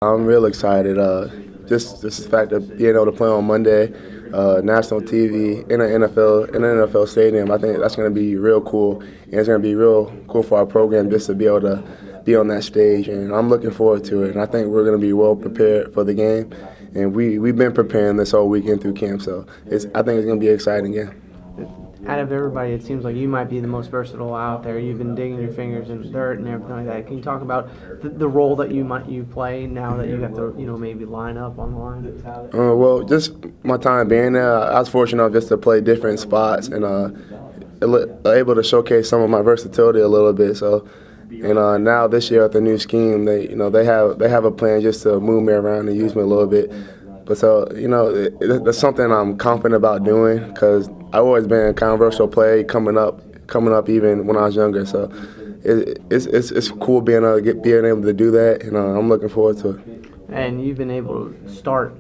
I'm real excited. Just the fact of being able to play on Monday, national TV in an NFL stadium. I think that's going to be real cool, and it's going to be real cool for our program just to be able to be on that stage. And I'm looking forward to it. And I think we're going to be well prepared for the game. And we've been preparing this whole weekend through camp, so I think it's going to be an exciting game. Out of everybody, it seems like you might be the most versatile out there. You've been digging your fingers in dirt and everything like that. Can you talk about the role that you play now that you have to maybe line up on the line? Well, just my time being there, I was fortunate enough just to play different spots and able to showcase some of my versatility a little bit. So, and now this year with the new scheme, they have a plan just to move me around and use me a little bit. But so, that's something I'm confident about doing because I've always been a controversial play coming up even when I was younger. So it's cool being able to do that, and I'm looking forward to it. And you've been able to start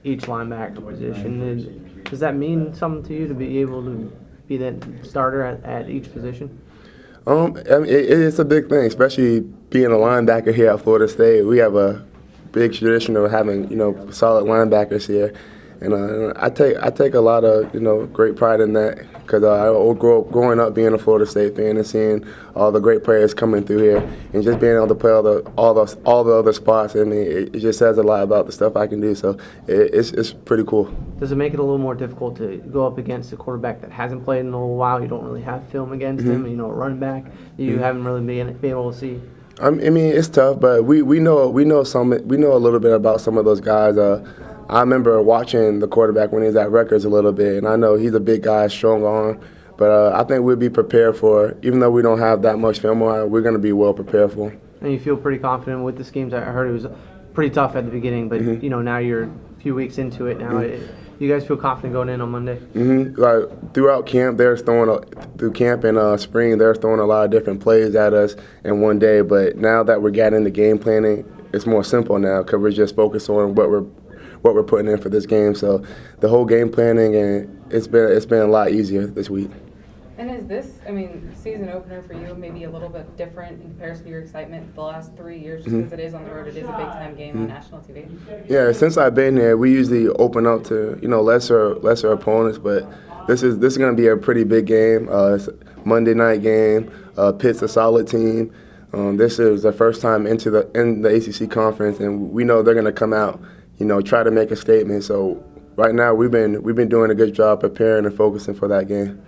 each linebacker position. Does that mean something to you to be able to be that starter at each position? I mean, it's a big thing, especially being a linebacker here at Florida State. We have a big tradition of having solid linebackers here, and I take a lot of great pride in that because I grew up growing up being a Florida State fan and seeing all the great players coming through here and just being able to play all the other spots. I mean, it just says a lot about the stuff I can do. So it's pretty cool. Does it make it a little more difficult to go up against a quarterback that hasn't played in a little while? You don't really have film against him. A running back you haven't really been able to see. I mean, it's tough, but we know a little bit about some of those guys. I remember watching the quarterback when he was at Rutgers a little bit, and I know he's a big guy, strong arm. But I think we'll be prepared for, even though we don't have that much film on it, we're going to be well prepared for him. And you feel pretty confident with the schemes. I heard it was pretty tough at the beginning, but now you're a few weeks into it now. You guys feel confident going in on Monday? Like throughout camp, through camp and spring, they're throwing a lot of different plays at us in one day. But now that we're getting into game planning, it's more simple now because we're just focused on what we're putting in for this game. So the whole game planning and it's been a lot easier this week. And is this, season opener for you maybe a little bit different in comparison to your excitement the last 3 years, just because it is on the road, it is a big-time game on national TV? Yeah, since I've been here, we usually open up to lesser opponents, but this is going to be a pretty big game. It's a Monday night game. Pitt's a solid team. This is the first time in the ACC conference, and we know they're going to come out, try to make a statement. So right now we've been doing a good job preparing and focusing for that game.